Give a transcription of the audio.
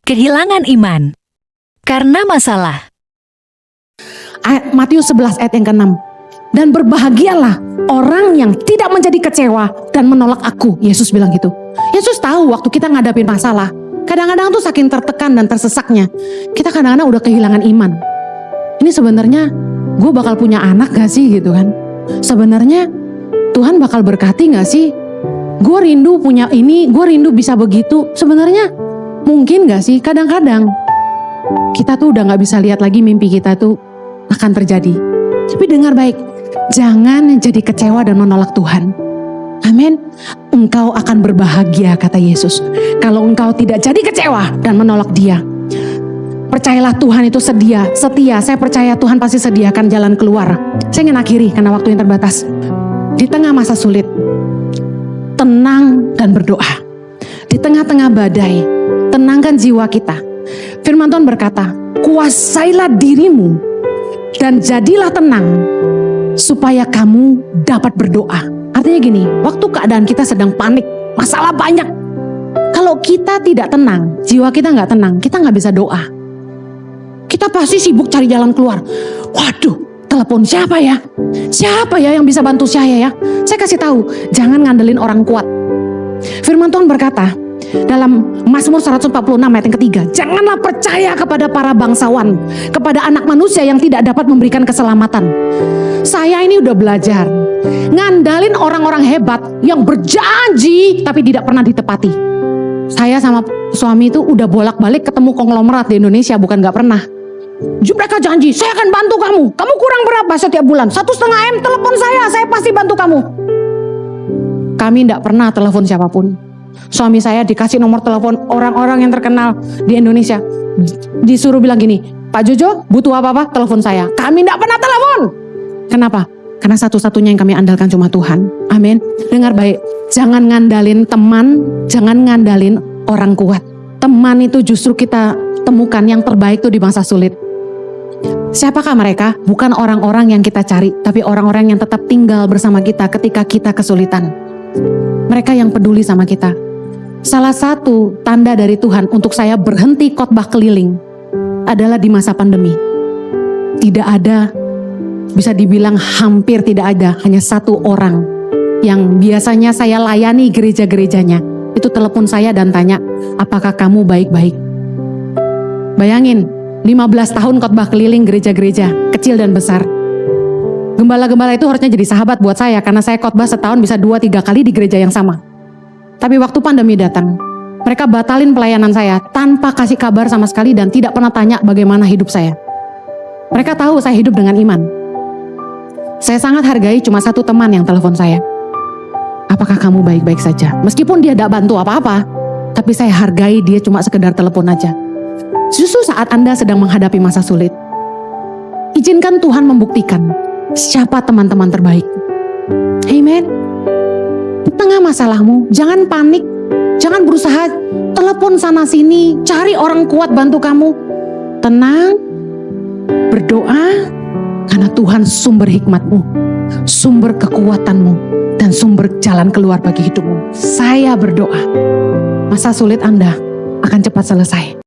Kehilangan iman karena masalah. Matius 11 ayat yang ke-6. Dan berbahagialah orang yang tidak menjadi kecewa dan menolak aku. Yesus bilang gitu. Yesus tahu waktu kita ngadapin masalah, kadang-kadang tuh saking tertekan dan tersesaknya, kita kadang-kadang udah kehilangan iman. Ini sebenarnya gue bakal punya anak gak sih gitu kan? Sebenarnya Tuhan bakal berkati gak sih? Gue rindu punya ini, gue rindu bisa begitu. Sebenarnya mungkin gak sih? Kadang-kadang kita tuh udah gak bisa lihat lagi mimpi kita tuh akan terjadi. Tapi dengar baik, jangan jadi kecewa dan menolak Tuhan. Amin. Engkau akan berbahagia, kata Yesus, kalau engkau tidak jadi kecewa dan menolak Dia. Percayalah Tuhan itu setia. Saya percaya Tuhan pasti sediakan jalan keluar. Saya ingin akhiri karena waktu yang terbatas. Di tengah masa sulit, tenang dan berdoa. Di tengah-tengah badai, tenangkan jiwa kita. Firman Tuhan berkata, kuasailah dirimu dan jadilah tenang supaya kamu dapat berdoa. Artinya gini, waktu keadaan kita sedang panik, masalah banyak, kalau kita tidak tenang, jiwa kita nggak tenang, kita nggak bisa doa. Kita pasti sibuk cari jalan keluar. Waduh, telepon siapa ya? Siapa ya yang bisa bantu saya ya? Saya kasih tahu, jangan ngandelin orang kuat. Firman Tuhan berkata dalam Mazmur 146 ayat yang ketiga, janganlah percaya kepada para bangsawan, kepada anak manusia yang tidak dapat memberikan keselamatan. Saya ini udah belajar ngandalin orang-orang hebat yang berjanji tapi tidak pernah ditepati. Saya sama suami itu udah bolak-balik ketemu konglomerat di Indonesia, bukan gak pernah. Mereka janji, saya akan bantu kamu. Kamu kurang berapa setiap bulan? 1,5 M, telepon saya pasti bantu kamu. Kami tidak pernah telepon siapapun. Suami saya dikasih nomor telepon orang-orang yang terkenal di Indonesia. Disuruh bilang gini, Pak Jojo butuh apa-apa, telepon saya. Kami tidak pernah telepon. Kenapa? Karena satu-satunya yang kami andalkan cuma Tuhan. Amin. Dengar baik, jangan ngandalin teman, jangan ngandalin orang kuat. Teman itu justru kita temukan yang terbaik tuh di masa sulit. Siapakah mereka? Bukan orang-orang yang kita cari, tapi orang-orang yang tetap tinggal bersama kita ketika kita kesulitan. Mereka yang peduli sama kita. Salah satu tanda dari Tuhan untuk saya berhenti khotbah keliling adalah di masa pandemi. Tidak ada, bisa dibilang hampir tidak ada, hanya satu orang yang biasanya saya layani gereja-gerejanya. Itu telepon saya dan tanya, apakah kamu baik-baik? Bayangin, 15 tahun khotbah keliling gereja-gereja, kecil dan besar. Gembala-gembala itu harusnya jadi sahabat buat saya, karena saya khotbah setahun bisa 2-3 kali di gereja yang sama. Tapi waktu pandemi datang, mereka batalin pelayanan saya tanpa kasih kabar sama sekali dan tidak pernah tanya bagaimana hidup saya. Mereka tahu saya hidup dengan iman. Saya sangat hargai cuma satu teman yang telepon saya. Apakah kamu baik-baik saja? Meskipun dia tidak bantu apa-apa, tapi saya hargai dia cuma sekedar telepon aja. Justru saat Anda sedang menghadapi masa sulit, izinkan Tuhan membuktikan siapa teman-teman terbaik. Amen. Di tengah masalahmu, jangan panik, jangan berusaha telepon sana sini, cari orang kuat bantu kamu. Tenang, berdoa, karena Tuhan sumber hikmatmu, sumber kekuatanmu, dan sumber jalan keluar bagi hidupmu. Saya berdoa, masa sulit Anda akan cepat selesai.